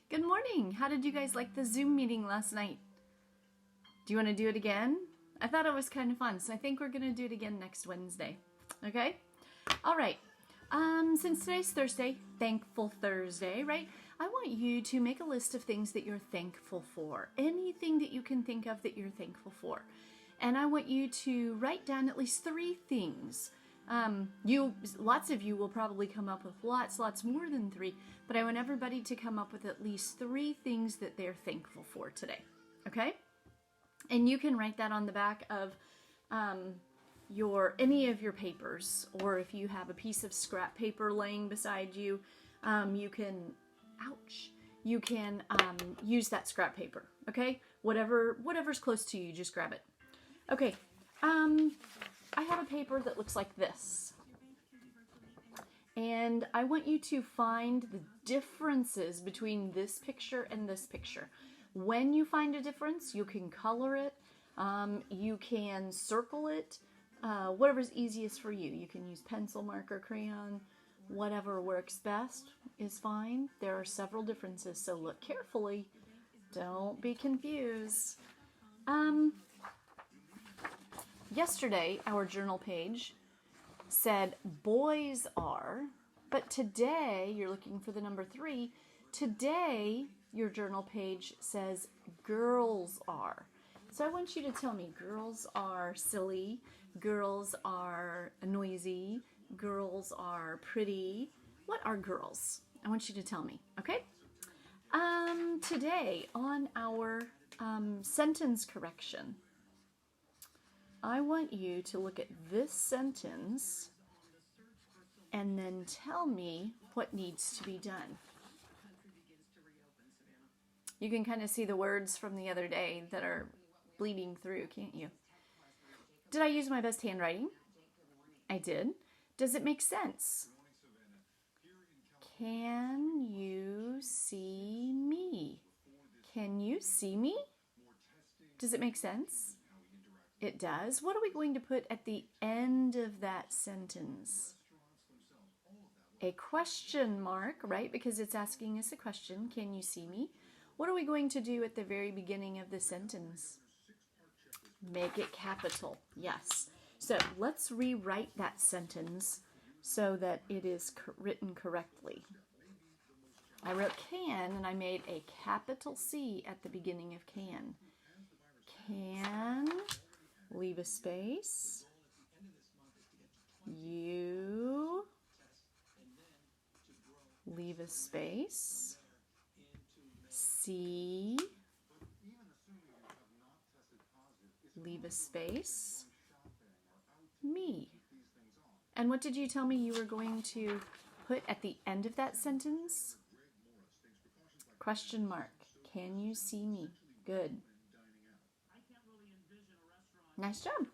Good morning. How did you guys like the Zoom meeting last night? Do you want to do it again? I thought it was kind of fun, so I think we're going to do it again next Wednesday. Okay? All right. Since today's Thursday, Thankful Thursday, right? I want you to make a list of things that you're thankful for. Anything that you can think of that you're thankful for. And I want you to write down at least 3 things. Lots of you will probably come up with lots more than 3, but I want everybody to come up with at least 3 things that they're thankful for today. Okay? And you can write that on the back of any of your papers, or if you have a piece of scrap paper laying beside you, you can use that scrap paper. Okay? Whatever's close to you, just grab it. Okay. I have a paper that looks like this. And I want you to find the differences between this picture and this picture. When you find a difference, you can color it, you can circle it, whatever's easiest for you. You can use pencil, marker, crayon, whatever works best is fine. There are several differences, so look carefully. Don't be confused. Yesterday, our journal page said boys are, but today, you're looking for the number 3, today your journal page says girls are. So I want you to tell me, girls are silly, girls are noisy, girls are pretty. What are girls? I want you to tell me, okay? Today on our sentence correction, I want you to look at this sentence and then tell me what needs to be done. You can kind of see the words from the other day that are bleeding through, can't you? Did I use my best handwriting? I did. Does it make sense? Can you see me? Can you see me? Does it make sense? It does. What are we going to put at the end of that sentence? A question mark, right? Because it's asking us a question. Can you see me? What are we going to do at the very beginning of the sentence? Make it capital. Yes. So let's rewrite that sentence so that it is written correctly. I wrote can and I made a capital C at the beginning of can. Can, leave a space, you, leave a space, see, leave a space, me. And what did you tell me you were going to put at the end of that sentence? Question mark. Can you see me? Good. Nice job.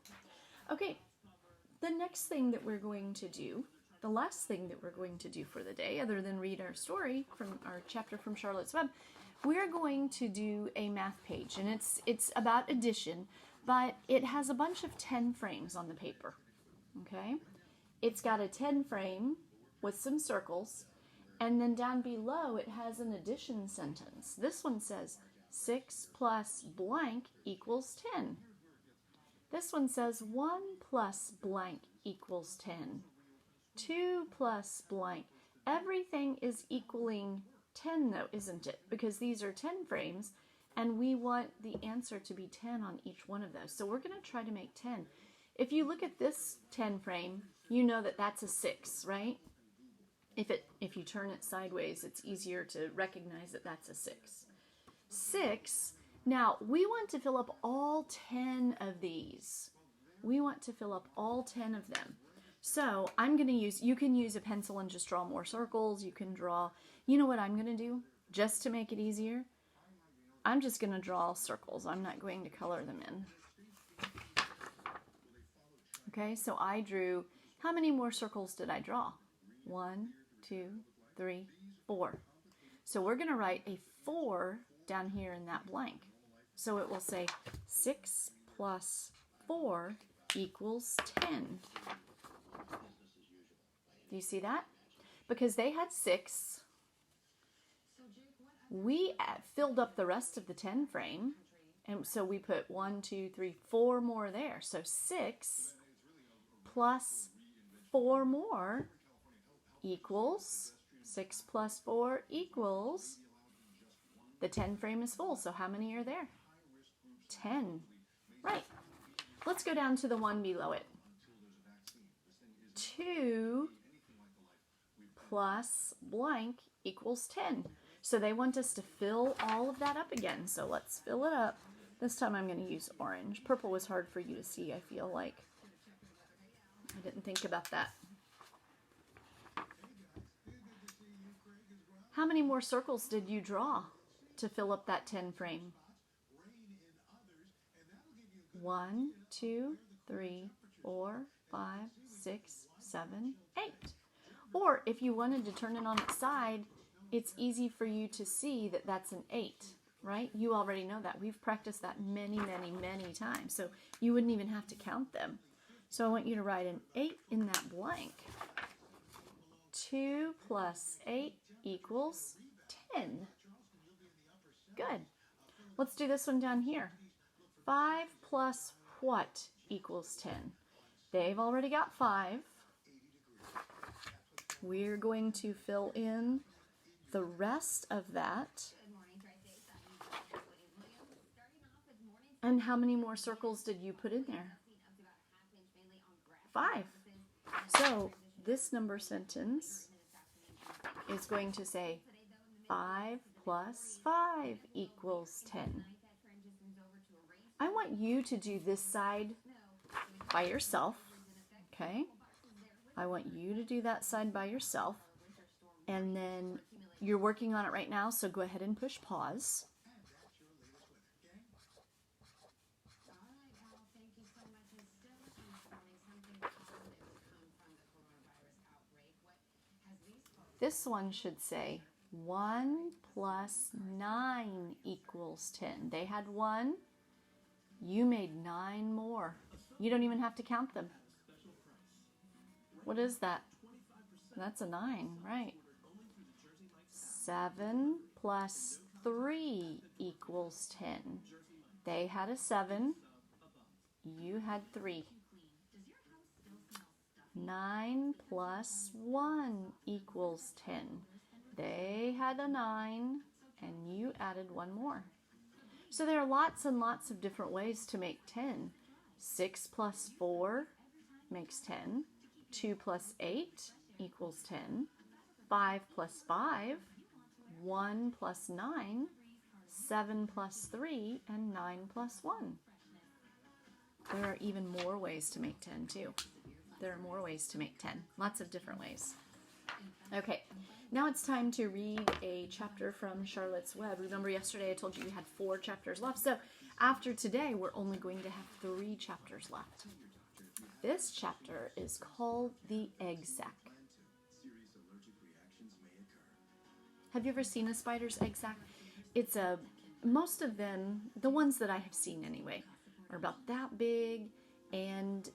Okay, the next thing that we're going to do, the last thing that we're going to do for the day, other than read our story from our chapter from Charlotte's Web, we're going to do a math page, and it's about addition, but it has a bunch of 10 frames on the paper, okay? It's got a 10 frame with some circles, and then down below it has an addition sentence. This one says 6 plus blank equals 10. This one says 1 plus blank equals 10. 2 plus blank. Everything is equaling 10 though, isn't it? Because these are 10 frames and we want the answer to be 10 on each one of those. So we're going to try to make 10. If you look at this 10 frame, you know that that's a 6, right? If you turn it sideways, it's easier to recognize that that's a 6. 6. Now, we want to fill up all 10 of these. We want to fill up all 10 of them. So I'm going to you can use a pencil and just draw more circles. You can draw, you know what I'm going to do? Just to make it easier, I'm just going to draw circles. I'm not going to color them in. Okay, so I drew, how many more circles did I draw? 1, 2, 3, 4. So we're going to write a 4 down here in that blank. So it will say 6 plus 4 equals 10. Do you see that? Because they had 6 We filled up the rest of the 10 frame, and so we put 1, 2, 3, 4 more there. So 6 plus 4 more equals, 6 plus 4 equals, the 10 frame is full. So how many are there? 10. Right. Let's go down to the one below it. 2 plus blank equals 10. So they want us to fill all of that up again. So let's fill it up. This time I'm going to use orange. Purple was hard for you to see, I feel like. I didn't think about that. How many more circles did you draw to fill up that 10 frame? 1, 2, 3, 4, 5, 6, 7, 8. Or if you wanted to turn it on its side, it's easy for you to see that that's an 8, right? You already know that. We've practiced that many, many, many times. So you wouldn't even have to count them. So I want you to write an 8 in that blank. 2 plus 8 equals 10. Good. Let's do this one down here. 5 plus what equals 10? They've already got 5. We're going to fill in the rest of that. And how many more circles did you put in there? 5. So this number sentence is going to say 5 plus 5 equals 10. I want you to do this side by yourself, okay? I want you to do that side by yourself, and then you're working on it right now, so go ahead and push pause. This one should say 1 plus 9 equals 10. They had 1. You made 9 more. You don't even have to count them. What is that? That's a 9, right? 7 plus 3 equals 10. They had a 7. You had 3. 9 plus 1 equals 10. They had a 9, and you added 1 more. So there are lots and lots of different ways to make 10. 6 plus 4 makes 10. 2 plus 8 equals 10. 5 plus 5, 1 plus 9, 7 plus 3, and 9 plus 1. There are even more ways to make 10 too. There are more ways to make 10. Lots of different ways. Okay, now it's time to read a chapter from Charlotte's Web. Remember yesterday I told you we had 4 chapters left, so after today we're only going to have 3 chapters left. This chapter is called The Egg Sac. Have you ever seen a spider's egg sac? Most of them, the ones that I have seen anyway, are about that big, and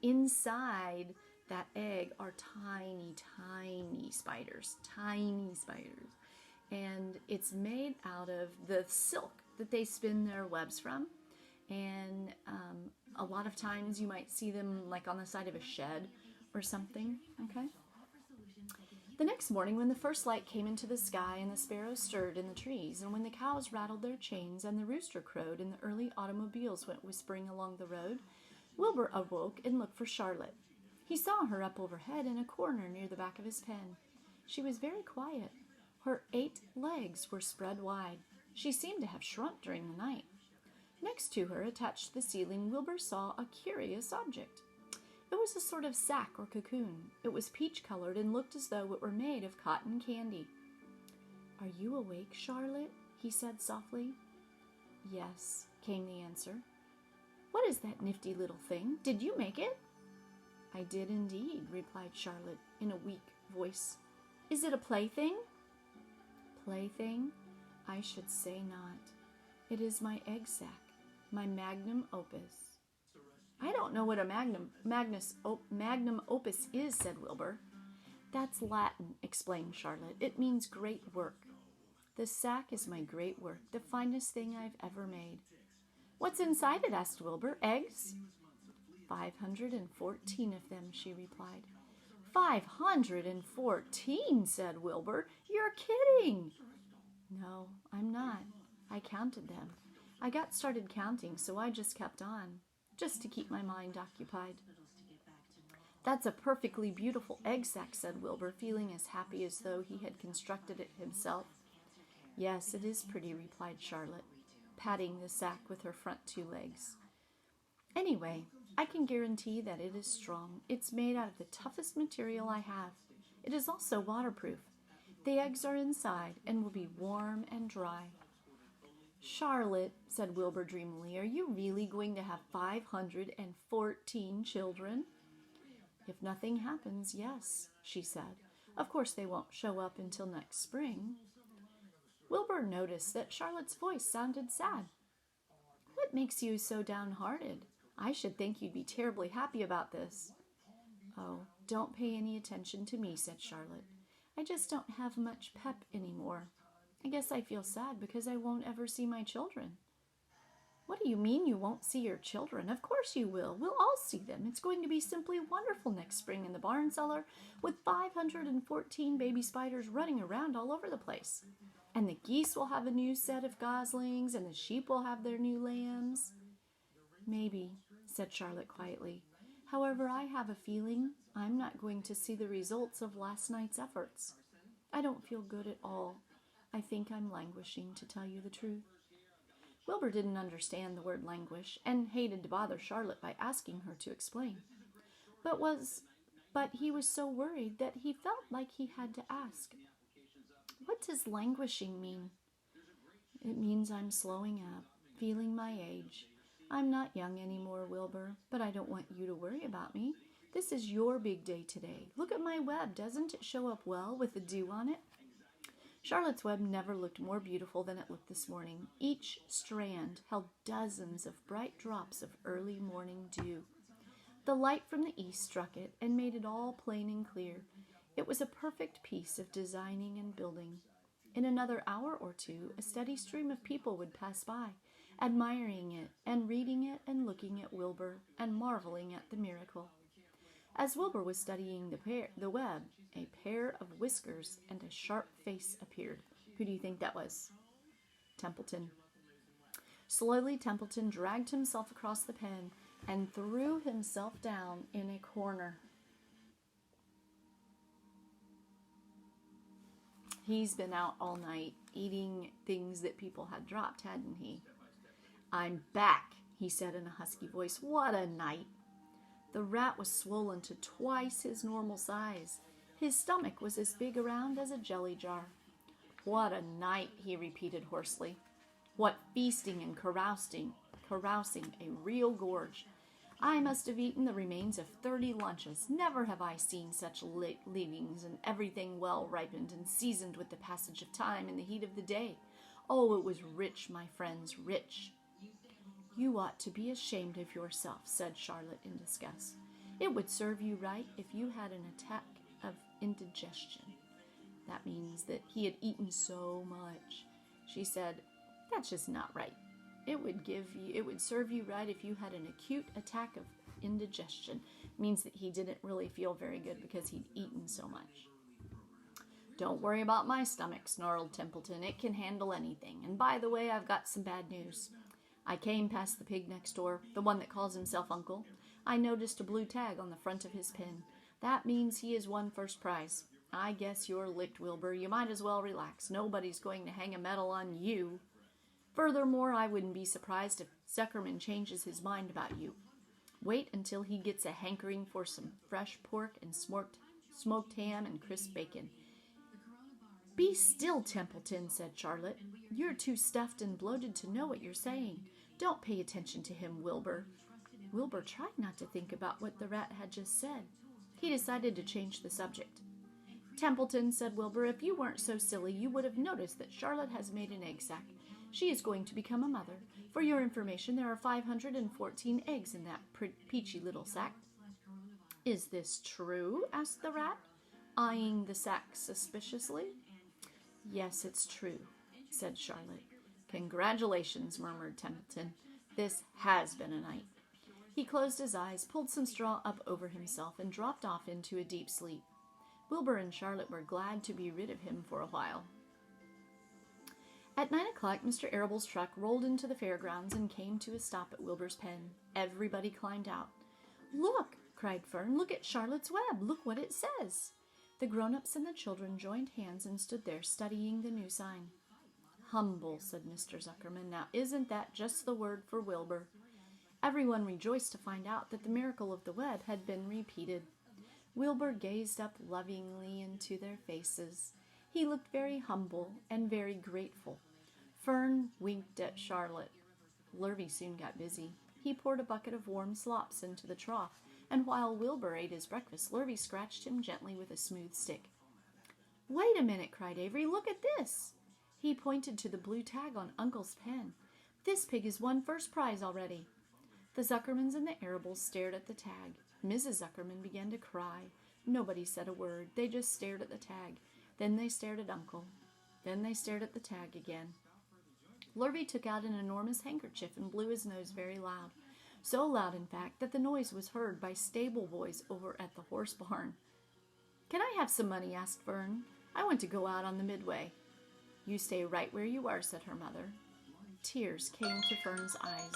inside that egg are tiny, tiny spiders. Tiny spiders. And it's made out of the silk that they spin their webs from. And a lot of times you might see them like on the side of a shed or something, okay? The next morning, when the first light came into the sky and the sparrows stirred in the trees, and when the cows rattled their chains and the rooster crowed and the early automobiles went whispering along the road, Wilbur awoke and looked for Charlotte. He saw her up overhead in a corner near the back of his pen. She was very quiet. Her 8 legs were spread wide. She seemed to have shrunk during the night. Next to her, attached to the ceiling, Wilbur saw a curious object. It was a sort of sack or cocoon. It was peach-colored and looked as though it were made of cotton candy. "Are you awake, Charlotte?" he said softly. "Yes," came the answer. "What is that nifty little thing? Did you make it?" "I did indeed," replied Charlotte in a weak voice. "Is it a plaything?" "Plaything? I should say not. It is my egg sac, my magnum opus." "I don't know what a magnum opus is," said Wilbur. "That's Latin," explained Charlotte. "It means great work. The sack is my great work, the finest thing I've ever made. What's inside it? Asked Wilbur. Eggs? 514 of them, she replied. 514, said Wilbur. You're kidding. No, I'm not. I counted them. I got started counting, so I just kept on, just to keep my mind occupied. That's a perfectly beautiful egg sack, said Wilbur, feeling as happy as though he had constructed it himself. Yes, it is pretty, replied Charlotte, patting the sack with her front two legs. Anyway, I can guarantee that it is strong. It's made out of the toughest material I have. It is also waterproof. The eggs are inside and will be warm and dry. Charlotte, said Wilbur dreamily, are you really going to have 514 children? If nothing happens, yes, she said. Of course they won't show up until next spring. Wilbur noticed that Charlotte's voice sounded sad. What makes you so downhearted? I should think you'd be terribly happy about this. Oh, don't pay any attention to me, said Charlotte. I just don't have much pep anymore. I guess I feel sad because I won't ever see my children. What do you mean you won't see your children? Of course you will. We'll all see them. It's going to be simply wonderful next spring in the barn cellar with 514 baby spiders running around all over the place. And the geese will have a new set of goslings and the sheep will have their new lambs. Maybe, said Charlotte quietly. However, I have a feeling I'm not going to see the results of last night's efforts. I don't feel good at all. I think I'm languishing, to tell you the truth. Wilbur didn't understand the word languish and hated to bother Charlotte by asking her to explain. But he was so worried that he felt like he had to ask. What does languishing mean? It means I'm slowing up, feeling my age. I'm not young anymore, Wilbur, but I don't want you to worry about me. This is your big day today. Look at my web. Doesn't it show up well with the dew on it? Charlotte's web never looked more beautiful than it looked this morning. Each strand held dozens of bright drops of early morning dew. The light from the east struck it and made it all plain and clear. It was a perfect piece of designing and building. In another hour or two, a steady stream of people would pass by, admiring it and reading it and looking at Wilbur and marveling at the miracle. As Wilbur was studying the web, a pair of whiskers and a sharp face appeared. Who do you think that was? Templeton. Slowly, Templeton dragged himself across the pen and threw himself down in a corner. He's been out all night eating things that people had dropped, hadn't he? I'm back, he said in a husky voice. What a night. The rat was swollen to twice his normal size. His stomach was as big around as a jelly jar. What a night, he repeated hoarsely. What feasting and carousing, a real gorge. I must have eaten the remains of 30 lunches. Never have I seen such leavings, and everything well ripened and seasoned with the passage of time and the heat of the day. Oh, it was rich, my friends, rich. You ought to be ashamed of yourself, said Charlotte in disgust. It would serve you right if you had an attack of indigestion. That means that he had eaten so much. She said, that's just not right. It would serve you right if you had an acute attack of indigestion. It means that he didn't really feel very good because he'd eaten so much. Don't worry about my stomach, snarled Templeton. It can handle anything. And by the way, I've got some bad news. I came past the pig next door, the one that calls himself Uncle. I noticed a blue tag on the front of his pen. That means he has won first prize. I guess you're licked, Wilbur. You might as well relax. Nobody's going to hang a medal on you. Furthermore, I wouldn't be surprised if Zuckerman changes his mind about you. Wait until he gets a hankering for some fresh pork and smoked ham and crisp bacon. Be still, Templeton, said Charlotte. You're too stuffed and bloated to know what you're saying. Don't pay attention to him, Wilbur. Wilbur tried not to think about what the rat had just said. He decided to change the subject. Templeton, said Wilbur, if you weren't so silly, you would have noticed that Charlotte has made an egg sack. She is going to become a mother. For your information, there are 514 eggs in that peachy little sack. Is this true? Asked the rat, eyeing the sack suspiciously. Yes, it's true. said Charlotte. Congratulations, murmured Templeton. This has been a night. He closed his eyes, pulled some straw up over himself, and dropped off into a deep sleep. Wilbur and Charlotte were glad to be rid of him for a while. At 9 o'clock, Mr. Arable's truck rolled into the fairgrounds and came to a stop at Wilbur's pen. Everybody climbed out. Look, cried Fern, look at Charlotte's Web. Look what it says. The grown-ups and the children joined hands and stood there studying the new sign. Humble, said Mr. Zuckerman. Now isn't that just the word for Wilbur? Everyone rejoiced to find out that the miracle of the web had been repeated. Wilbur gazed up lovingly into their faces. He looked very humble and very grateful. Fern winked at Charlotte. Lurvy soon got busy. He poured a bucket of warm slops into the trough, and while Wilbur ate his breakfast, Lurvy scratched him gently with a smooth stick. Wait a minute, cried Avery. Look at this. He pointed to the blue tag on Uncle's pen. This pig has won first prize already. The Zuckermans and the Arables stared at the tag. Mrs. Zuckerman began to cry. Nobody said a word. They just stared at the tag. Then they stared at Uncle. Then they stared at the tag again. Lurvy took out an enormous handkerchief and blew his nose very loud. So loud, in fact, that the noise was heard by stable boys over at the horse barn. Can I have some money? Asked Fern. I want to go out on the midway. You stay right where you are, said her mother. Tears came to Fern's eyes.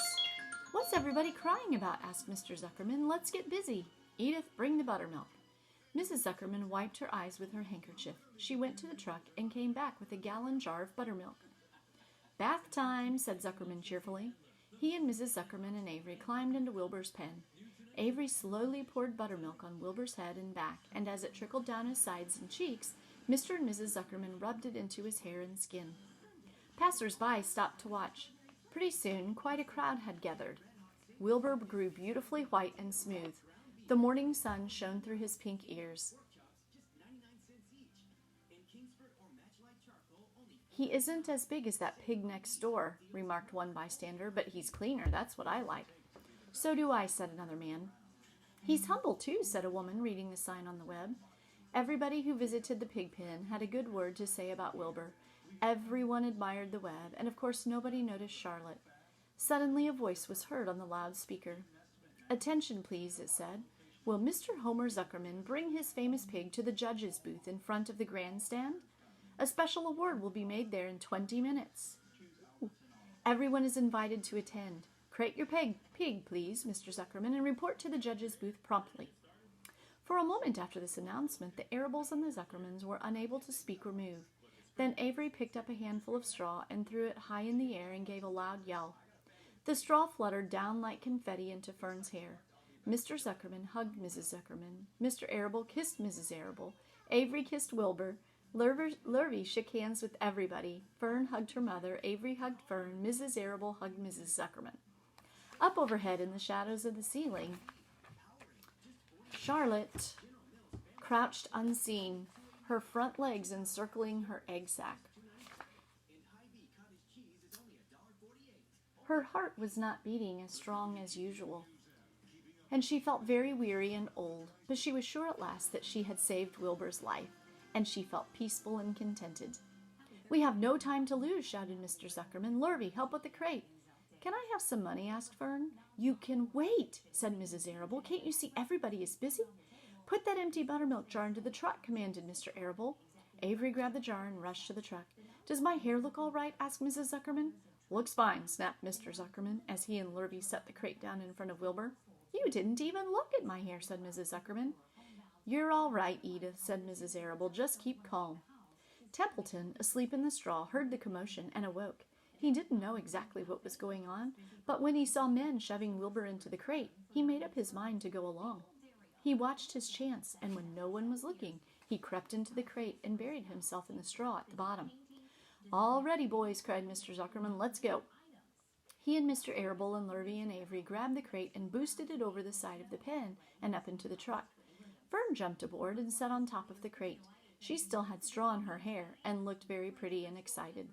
What's everybody crying about? Asked Mr. Zuckerman. Let's get busy. Edith, bring the buttermilk. Mrs. Zuckerman wiped her eyes with her handkerchief. She went to the truck and came back with a gallon jar of buttermilk. Bath time, said Zuckerman cheerfully. He and Mrs. Zuckerman and Avery climbed into Wilbur's pen. Avery slowly poured buttermilk on Wilbur's head and back, and as it trickled down his sides and cheeks, Mr. and Mrs. Zuckerman rubbed it into his hair and skin. Passers-by stopped to watch. Pretty soon, quite a crowd had gathered. Wilbur grew beautifully white and smooth. The morning sun shone through his pink ears. He isn't as big as that pig next door, remarked one bystander, but he's cleaner, that's what I like. So do I, said another man. He's humble, too, said a woman reading the sign on the web. Everybody who visited the pig pen had a good word to say about Wilbur. Everyone admired the web, and of course nobody noticed Charlotte. Suddenly a voice was heard on the loudspeaker. Attention, please, it said. Will Mr. Homer Zuckerman bring his famous pig to the judge's booth in front of the grandstand? A special award will be made there in 20 minutes. Everyone is invited to attend. Crate your pig, please, Mr. Zuckerman, and report to the judge's booth promptly. For a moment after this announcement, the Arables and the Zuckermans were unable to speak or move. Then Avery picked up a handful of straw and threw it high in the air and gave a loud yell. The straw fluttered down like confetti into Fern's hair. Mr. Zuckerman hugged Mrs. Zuckerman. Mr. Arable kissed Mrs. Arable. Avery kissed Wilbur. Lurvy shook hands with everybody. Fern hugged her mother. Avery hugged Fern. Mrs. Arable hugged Mrs. Zuckerman. Up overhead in the shadows of the ceiling, Charlotte crouched unseen, her front legs encircling her egg sac. Her heart was not beating as strong as usual, and she felt very weary and old, but she was sure at last that she had saved Wilbur's life, and she felt peaceful and contented. We have no time to lose, shouted Mr. Zuckerman. Lurvy, help with the crate. Can I have some money? Asked Fern. You can wait, said Mrs. Arable. Can't you see everybody is busy? Put that empty buttermilk jar into the truck, commanded Mr. Arable. Avery grabbed the jar and rushed to the truck. Does my hair look all right? Asked Mrs. Zuckerman. Looks fine, snapped Mr. Zuckerman, as he and Lurvy set the crate down in front of Wilbur. You didn't even look at my hair, said Mrs. Zuckerman. You're all right, Edith, said Mrs. Arable. Just keep calm. Templeton, asleep in the straw, heard the commotion and awoke. He didn't know exactly what was going on, but when he saw men shoving Wilbur into the crate, he made up his mind to go along. He watched his chance, and when no one was looking, he crept into the crate and buried himself in the straw at the bottom. All ready, boys, cried Mr. Zuckerman. Let's go. He and Mr. Arable and Lurvy and Avery grabbed the crate and boosted it over the side of the pen and up into the truck. Fern jumped aboard and sat on top of the crate. She still had straw in her hair and looked very pretty and excited.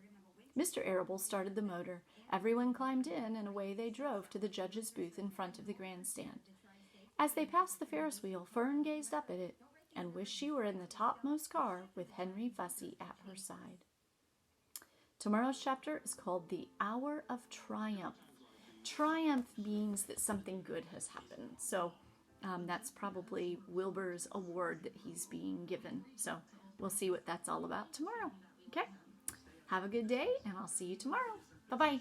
Mr. Arable started the motor. Everyone climbed in, and away they drove to the judge's booth in front of the grandstand. As they passed the Ferris wheel, Fern gazed up at it and wished she were in the topmost car with Henry Fussy at her side. Tomorrow's chapter is called The Hour of Triumph. Triumph means that something good has happened. So that's probably Wilbur's award that he's being given. So we'll see what that's all about tomorrow. Okay? Have a good day, and I'll see you tomorrow. Bye-bye.